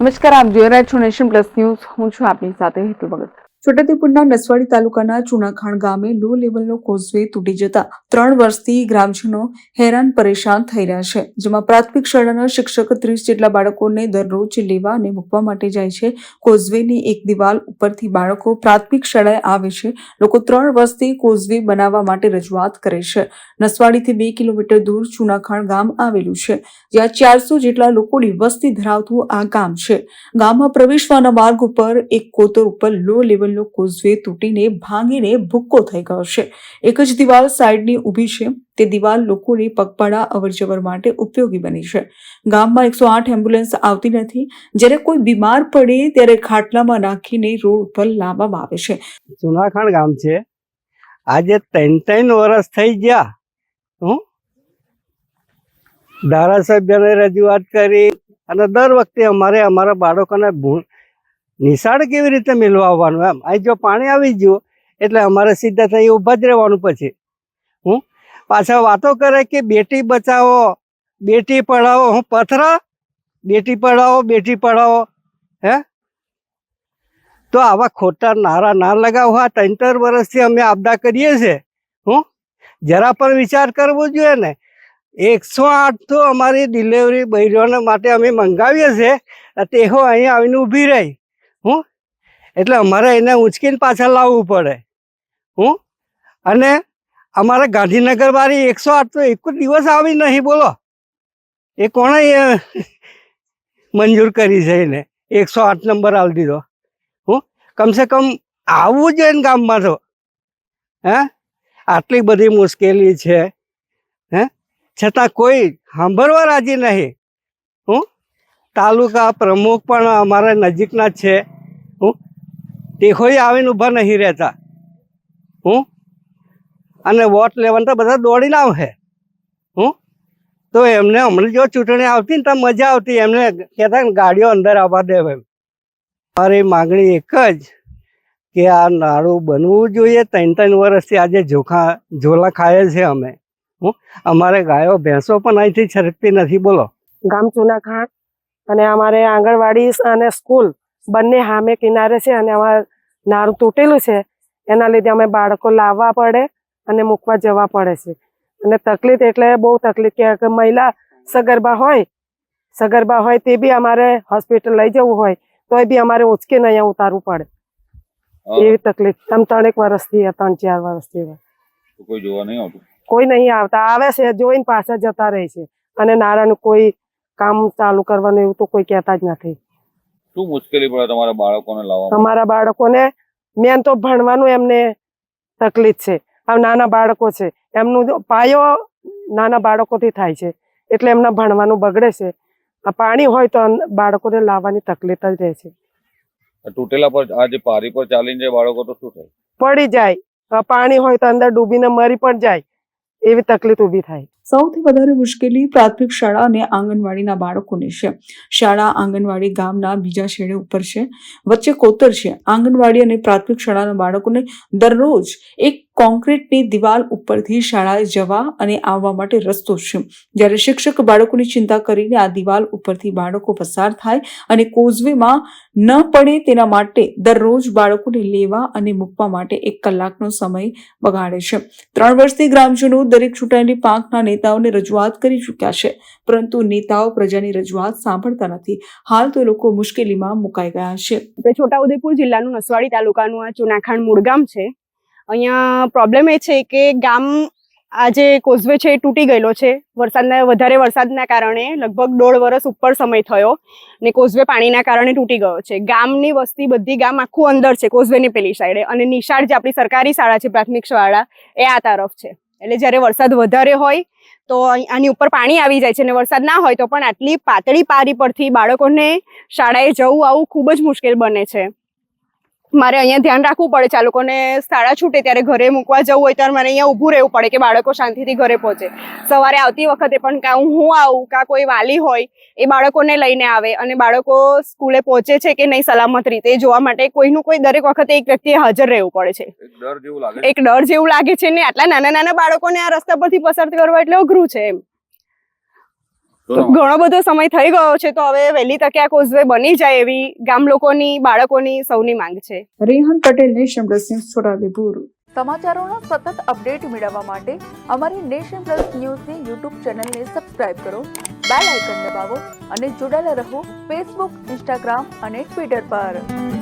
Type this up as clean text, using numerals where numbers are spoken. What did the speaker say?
નમસ્કાર, આપ જોઈ રહ્યા છો નેશન પ્લસ ન્યૂઝ. હું છું આપની સાથે હેતુ ભગત. છોટાઉદેપુરના નસવાડી તાલુકાના ચુનાખાણ ગામે લો લેવલનો કોઝવે તૂટી જતા 3 વર્ષથી ગ્રામજનો હેરાન પરેશાન થઈ રહ્યા છે. જેમાં પ્રાથમિક શાળાના શિક્ષક 30 જેટલા બાળકોને દરરોજ લેવા અને મૂકવા માટે જાય છે. કોઝવેની એક દિવાલ ઉપરથી બાળકો પ્રાથમિક શાળાએ આવે છે. લોકો 3 વર્ષથી કોઝવે બનાવવા માટે રજૂઆત કરે છે. નસવાડીથી 2 કિલોમીટર દૂર ચુનાખાણ ગામ આવેલું છે, જ્યાં 400 જેટલા લોકોની વસ્તી ધરાવતું આ ગામ છે. ગામમાં પ્રવેશવાના માર્ગ ઉપર એક કોતર ઉપર લો લેવલનો કોઝવે તૂટીને ભાંગીને ભૂક્કો થઈ ગયો છે. એક જ દિવાલ સાઈડની ઊભી છે. તે દિવાલ લોકોને પગપાળા અવરજવર માટે ઉપયોગી બની છે. ગામમાં 108 એમ્બ્યુલન્સ આવતી નથી. જ્યારે કોઈ બીમાર પડે ત્યારે ખાટલામાં નાખીને રોડ ઉપર લાવવામાં આવે છે. ચુનાખાણ ગામ છે. આજે 3 વર્ષ થઈ ગયા. ધારાસભ્યને રજૂઆત કરી અને દર વખતે અમારા બાળકોને નિશાળ કેવી રીતે મેળવા આવવાનું એમ. અહીં જો પાણી આવી ગયું એટલે અમારે સીધા થઈ ઊભા જ રહેવાનું. પછી પાછા વાતો કરે કે બેટી બચાવો, બેટી પઢાવો. હું પથરા બેટી પઢાવો, બેટી પઢાવો. તો આવા ખોટા નારા ના લગાવવા. 3 વર્ષથી અમે આપદા કરીએ છીએ. જરા પણ વિચાર કરવો જોઈએ ને. 108 તો અમારી ડિલિવરી બહેનોને માટે અમે મંગાવીએ છીએ. તેઓ અહીંયા આવીને ઊભી રહી. એટલે અમારે એને ઉંચકીને પાછા લાવવું પડે. અને અમારે ગાંધીનગર વાળી 108 તો એક દિવસ આવી નહીં. બોલો એ કોણે મંજૂર કરી છે? એને 108 નંબર આવી દીધો. કમસે કમ આવવું જોઈએ ને ગામમાં તો. આટલી બધી મુશ્કેલી છે, છતાં કોઈ સાંભળવા રાજી નહીં. તાલુકા પ્રમુખ પણ અમારા નજીકના જ છે. તે કોઈ આવીને ઊભા નહીં રહેતા. અને વોટ લેવાનું તો બધા દોડીને આવશે. તો એમને હમણાં જો ચૂંટણી આવતી ને તો મજા આવતી. એમને કહેતા ને ગાડીઓ અંદર આવવા દે. મારી માગણી એક જ કે આ નાળું બનવું જોઈએ. 3 વર્ષથી આજે ઝોલા ખાઈએ છે અમે. અમારે ગાયો ભેંસો પણ અહીંથી છરકતી નથી. બોલો. ગામ ચુનાખાણ અને અમારે આંગણવાડી અને સ્કૂલ બંને સામે કિનારે છે અને અમારે નાળું તૂટેલું છે. એના લીધે અમે બાળકો લાવવા પડે અને મૂકવા જવા પડે છે. અને તકલીફ એટલે બહુ તકલીફ કે મહિલા સગર્ભા હોય તે બી અમારે હોસ્પિટલ લઈ જવું હોય તોય બી અમારે ઉંચકીને અહીંયા ઉતારવું પડે. એવી તકલીફ 3 વર્ષથી 3-4 વર્ષથી કોઈ જોવા નહીં આવતું. કોઈ નહીં આવતા. આવે છે જોઈને પાછા જતા રહે છે. અને નાળાનું કોઈ કામ ચાલુ કરવાનું એવું તો કોઈ કહેતા જ નથી. શું મુશ્કેલી પડે તમારા બાળકોને લાવવા? અમારા બાળકોને મેન તો ભણવાનું એમને તકલીફ છે. આ નાના બાળકો છે, એમનું પાયો નાના બાળકોથી થાય છે એટલે એમના ભણવાનું બગડે છે. આ પાણી હોય તો બાળકોને લાવવાની તકલીફ જ રહે છે. તૂટેલા પર આ જે પારી પર ચાલીને જાય બાળકો તો શું થાય? પડી જાય. પાણી હોય તો અંદર ડૂબીને મરી પણ જાય. એવી તકલીફ ઊભી થાય. સૌથી વધારે મુશ્કેલી પ્રાથમિક શાળા અને આંગણવાડીના બાળકોને છે. શાળા આંગણવાડી ગામના બીજા છેડે ઉપર છે. વચ્ચે કોતર છે. આંગણવાડી અને પ્રાથમિક શાળાના બાળકોને દરરોજ એક કોન્ક્રીટની દિવાલ ઉપરથી શાળાએ જવા અને આવવા માટે રસ્તો છે. જ્યારે શિક્ષક બાળકોની ચિંતા કરીને આ દિવાલ ઉપરથી બાળકો પસાર થાય અને કોઝવેમાં ન પડે તેના માટે દરરોજ બાળકોને લેવા અને મૂકવા માટે 1 કલાકનો સમય બગાડે છે. 3 વર્ષથી ગ્રામજનો દરેક ચૂંટાયેલી પાંખના નેતાઓને રજૂઆત કરી ચૂક્યા છે, પરંતુ નેતાઓ પ્રજાની રજૂઆત સાંભળતા નથી. હાલ તો લોકો મુશ્કેલીમાં મુકાઈ ગયા છે. છોટાઉદેપુર જિલ્લાનું નસવાડી તાલુકાનું આ ચુનાખાણ મૂળ ગામ છે. અહીંયા પ્રોબ્લેમ એ છે કે ગામ આ જે કોઝવે છે એ તૂટી ગયેલો છે. વધારે વરસાદના કારણે લગભગ 1.5 વર્ષ ઉપર સમય થયો ને કોઝવે પાણીના કારણે તૂટી ગયો છે. ગામની વસ્તી બધી ગામ આખું અંદર છે કોઝવેની પેલી સાઈડે, અને નિશાળ જે આપણી સરકારી શાળા છે પ્રાથમિક શાળા એ આ તરફ છે. એટલે જ્યારે વરસાદ વધારે હોય તો આની ઉપર પાણી આવી જાય છે, અને વરસાદ ના હોય તો પણ આટલી પાતળી પારી પરથી બાળકોને શાળાએ જવું આવું ખૂબ જ મુશ્કેલ બને છે. મારે અહીંયા ધ્યાન રાખવું પડે છે. આ લોકોને શાળા છૂટે ત્યારે ઘરે મૂકવા જવું હોય ત્યારે મારે અહીંયા ઊભું રહેવું પડે કે બાળકો શાંતિથી ઘરે પહોંચે. સવારે આવતી વખતે પણ કાં હું આવું કાં કોઈ વાલી હોય એ બાળકોને લઈને આવે, અને બાળકો સ્કૂલે પહોંચે છે કે નહીં સલામત રીતે જોવા માટે કોઈનું કોઈ દરેક વખતે એક વ્યક્તિએ હાજર રહેવું પડે છે. એક ડર જેવું લાગે છે ને. આટલા નાના નાના બાળકોને આ રસ્તા પરથી પસાર કરવા એટલે અઘરું છે એમ. શું નામ? ઘણો બધો સમય થઈ ગયો છે, તો હવે વહેલી તકે આ કોઝવે બની જાય એવી ગામ લોકોની, બાળકોની સૌની માંગ છે. Rehan Patel, Nation Plus News, Chhota Udaipur. સમાચારોના સતત અપડેટ મેળવવા માટે અમારી નેશન પ્લસ ન્યૂઝની યુટ્યુબ ચેનલને સબસ્ક્રાઇબ કરો, બેલ આઇકન દબાવો અને જોડાયેલા રહો ફેસબુક, ઇન્સ્ટાગ્રામ અને ટ્વિટર પર.